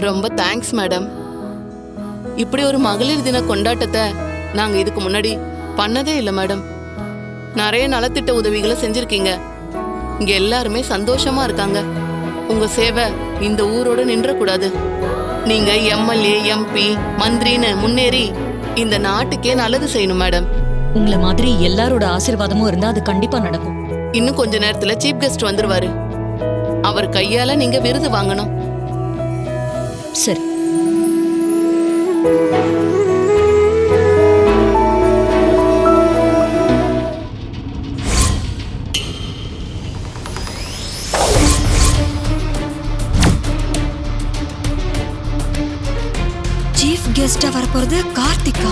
ரொம்ப thanks madam. இப்படி ஒரு மகளிர் தின கொண்டாட்டத்தை நாங்க இதுக்கு முன்னாடி பண்ணதே இல்லை மேடம். நிறைய நலத்திட்ட உதவிகளை செஞ்சிருக்கீங்க. இங்க எல்லாருமே சந்தோஷமா இருக்காங்க. உங்க சேவை இந்த ஊரோட நின்றக்கூடாது. நீங்க எம்எல்ஏ, எம்பி, மந்திரின்னு முன்னேறி இந்த நாட்டுக்கே நல்லது செய்யணும் மேடம். உங்களை மாதிரி எல்லாரோட ஆசீர்வாதமும் இருந்தா அது கண்டிப்பா நடக்கும். இன்னும் கொஞ்ச நேரத்துல சீஃப் கெஸ்ட் வந்துருவாரு. அவர் கையால நீங்க விருது வாங்கணும். சரி. சீஃப் கெஸ்டா வரப்போறது கார்த்திகா.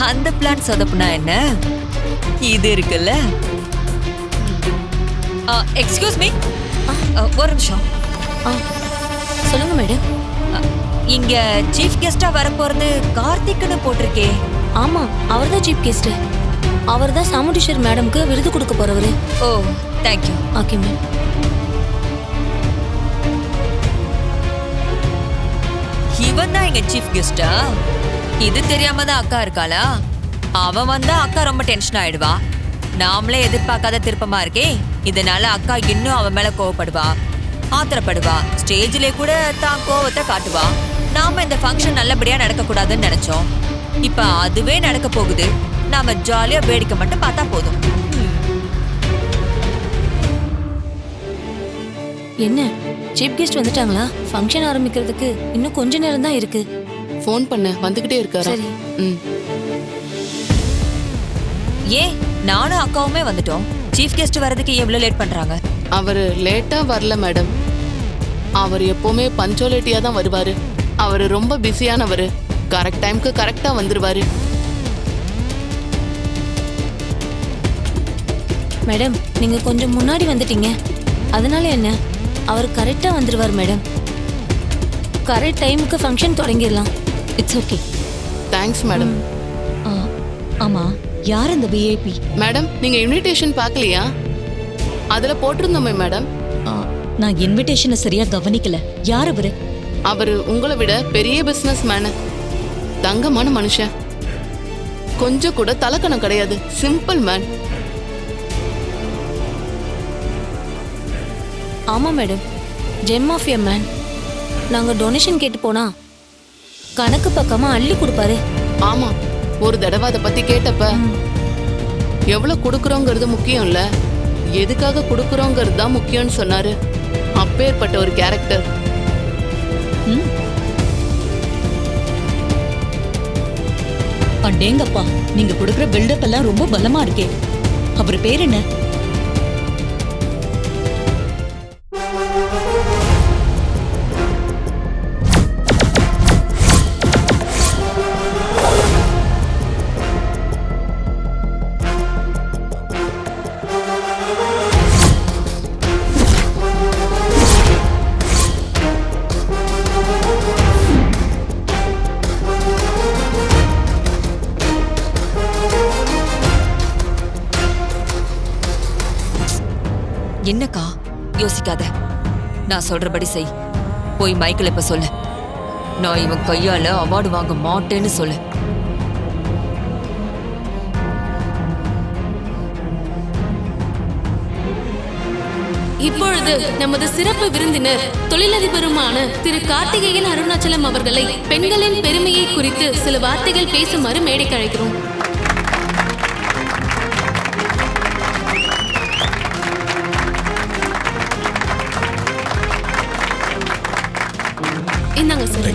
அந்த பிளான் சொதப்புனா என்ன, இது இருக்குல்ல. எக்ஸ்கியூஸ் மீ, ஒரு நிமிஷம். சொல்லுங்க மேடம். இங்க சீஃப் கெஸ்டா வரப்போறது கார்த்திக்னு போட்டிருக்கே. ஆமா, அவர் தான் சீஃப் கெஸ்ட். அவர் தான் சாமுண்டீஸ்வர் மேடம்க்கு விருது கொடுக்க போறவரு. ஓ, தேங்க்யூ. Okay ma'am. இவன் தான் எங்க சீஃப் கெஸ்டா? இது தெரியாம தான் அக்கா இருக்காளா? அவன் வந்தா அக்கா ரொம்ப டென்ஷன் ஆயிடுவா. நாமளே எதிர்பார்க்காத திருப்பமா இருக்கே, இதனால அக்கா இன்னும் அவன் மேல கோவப்படுவா, ஆத்திரப்படுவா. ஸ்டேஜ்ல கூட தான் கோவத்தை காட்டுவா. நாம இந்த ஃபங்க்ஷன் நல்லபடியா நடக்க கூடாதுன்னு நினைச்சோம். இப்ப அதுவே நடக்க போகுது. நாம ஜாலியா வேடிக்கை மட்டும் பார்த்தா போதும். என்ன, சீஃப் கெஸ்ட் வந்துட்டாங்களா? ஃபங்க்ஷன் ஆரம்பிக்கிறதுக்கு இன்னும் கொஞ்ச நேரம் தான் இருக்கு. ஃபோன் பண்ண வந்துகிட்டே இருக்காரு. சரி. ஏன் நானும் அக்காவுமே வந்துட்டோம். சீஃப் கெஸ்ட் வரதுக்கு எவ்வளவு லேட் பண்றாங்க? அவரு லேட்டா வரல மேடம். அவர் எப்பவுமே பஞ்சுவாலிட்டியா தான் வருவாரு. அவரு ரொம்ப பிஸியானவரு. கரெக்ட் டைம்க்கு கரெக்டா வந்துருவாரு. மேடம், நீங்க கொஞ்சம் முன்னாடி வந்துட்டீங்க. அதனால என்ன, அவர் கரெக்டா வந்துருவார் மேடம். கரெக்ட் டைமுக்கு ஃபங்க்ஷன் தொடங்கிடலாம். It's okay. Thanks madam. ஆமா, யார் அந்த விஐபி? மேடம், நீங்க இன்விடேஷன் பார்க்கலையா? அதுல போட்டிருந்தோமே மேடம். நான் இன்விடேஷனை சரியா கவனிக்கல. யார் அவரு? அவரு உங்களை விட பெரிய பிசினஸ் மேனு. தங்கமான மனுஷன். கொஞ்சம் கூட தலக்கணம் கிடையாது. Simple man. ஆமா madam, gem of a man. நாங்க டொனேஷன் கேட்டு போனா கணக்கு பக்கமா அள்ளி கொடுப்பாரு. ஆமா, ஒரு தடவை அதை பத்தி கேட்டப்ப எவ்வளவு கொடுக்கறோங்கிறது முக்கியம் இல்ல, எதுக்காக கொடுக்கறோங்கிறது தான் முக்கியம்னு சொன்னாரு. அப்பேற்பட்ட ஒரு கேரக்டர். அடேங்கப்பா, நீங்க கொடுக்குற பில்டப் எல்லாம் ரொம்ப பலமா இருக்கே. அவர் பேர் என்ன? என்னக்கா, யோசிக்காத. நான் சொல்றபடி செய். போய் மைக்கில் இப்ப சொல்லு, நான் இவன் கையால அவார்டு வாங்க மாட்டேன்னு சொல்லு. இப்பொழுது நமது சிறப்பு விருந்தினர் தொழிலதிபருமான திரு கார்த்திகேயன் அருணாச்சலம் அவர்களை பெண்களின் பெருமையை குறித்து சில வார்த்தைகள் பேசுமாறு மேடைக்கு அழைக்கிறோம். இந்தாங்க சார்.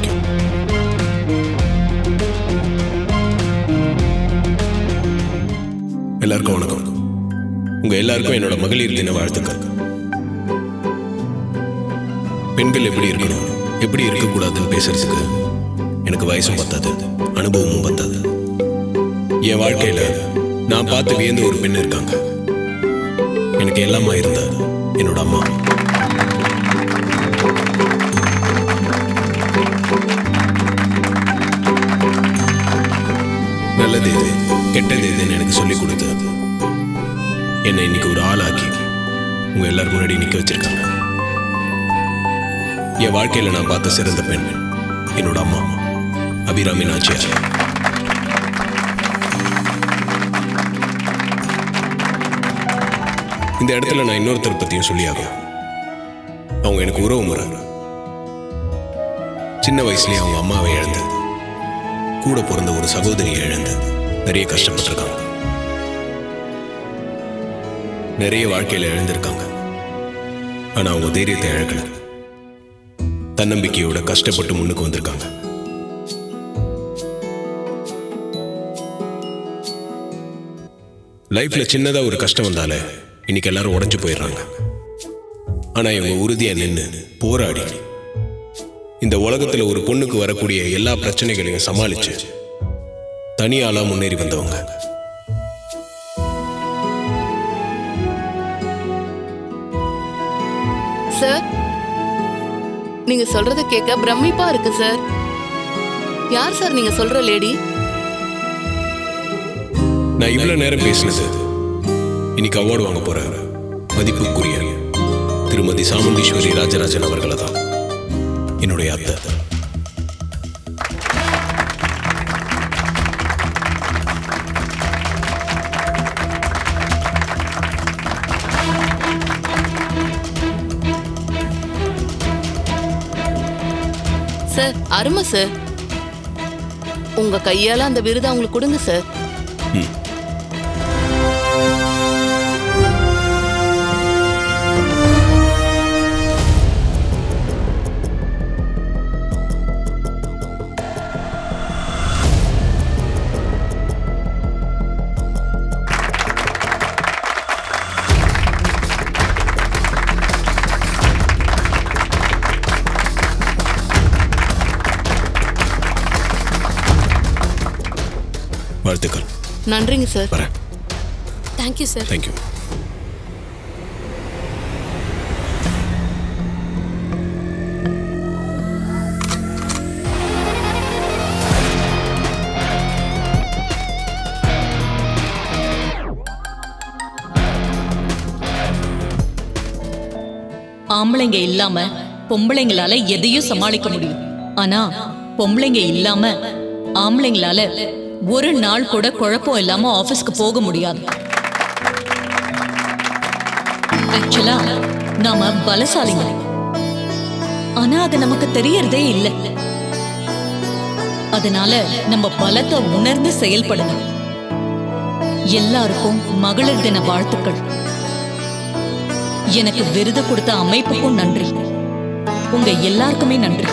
எல்லாருக்கும் வணக்கம். உங்க எல்லாருக்கும் என்னோட மகளிர் தின வாழ்த்துக்கள். பெண்கள் எப்படி இருக்கணும், எப்படி இருக்கக்கூடாதுன்னு பேசுறதுக்கு எனக்கு வயசும் பத்தாது, அனுபவமும் பத்தாது. என் வாழ்க்கையில நான் பார்த்து வியந்த ஒரு பெண் இருக்காங்க. எனக்கு எல்லாமா இருந்தா என்னோட அம்மா. நல்லது எது, கெட்டது எதுன்னு எனக்கு சொல்லிக் கொடுத்து என்னை இன்னைக்கு ஒரு ஆளாக்கி உங்க எல்லாரும் முன்னாடி நிக்க வச்சிருக்காங்க. என் வாழ்க்கையில நான் பார்த்த சிறந்த பெண் என்னோட அம்மா அபிராமி நாச்சியார். இந்த இடத்துல நான் இன்னொருத்தர் பத்தியும் சொல்லியாகும். அவங்க எனக்கு உறவு முறை. சின்ன வயசுலயே அவங்க அம்மாவை இழந்து, கூட பிறந்த ஒரு சகோதரியை இழந்து நிறைய கஷ்டப்பட்டிருக்காங்க. நிறைய வாழ்க்கையில இழந்திருக்காங்க. ஆனா அவங்க தைரியத்தை இழக்கல. தன்னம்பிக்கையோட கஷ்டப்பட்டு முன்னுக்கு வந்திருக்காங்க. லைஃப்ல சின்னதா ஒரு கஷ்டம் வந்தாலே இன்னைக்கு எல்லாரும் உடைஞ்சு போயிடுறாங்க. ஆனா இவங்க உறுதியா நின்று போராடி இந்த உலகத்துல ஒரு பொண்ணுக்கு வரக்கூடிய எல்லா பிரச்சனைகளையும் சமாளிச்சு தனியாளா முன்னேறி வந்தவங்க. சார், நீங்க சொல்றத கேட்க பிரமிப்பா இருக்கு சார். யார் சார் நீங்க சொல்ற லேடி? நான் இவ்வளவு நேரம் பேசினது இன்னைக்கு அவார்டு வாங்க போற மதிப்புக்குரிய திருமதி சாமுண்டீஸ்வரி ராஜராஜன் அவர்களை தான், என்னுடைய அத்தை. சார், அருமை சார். உங்க கையால அந்த விருதை அவங்களுக்கு கொடுங்க சார். வாழ்த்துக்கள். நன்றிங்க சார். வரேன். Thank you sir. தேங்க்யூ. ஆம்பளைங்க இல்லாம பொம்பளைங்களால எதையும் சமாளிக்க முடியும். ஆனா பொம்பளைங்க இல்லாம ஆம்பளைங்களால ஒரு நாள் கூட குழப்பம் இல்லாம ஆபீஸ்க்கு போக முடியாது. ஆக்சுவலா நாம பலசாலிங்க, ஆனா அது நமக்கு தெரியறதே இல்லை. அதனால நம்ம பலத்தை உணர்ந்து செயல்படணும். எல்லாருக்கும் மகளிர் தின வாழ்த்துக்கள். எனக்கு விருது கொடுத்த அமைப்புக்கும் நன்றி. உங்க எல்லாருக்குமே நன்றி.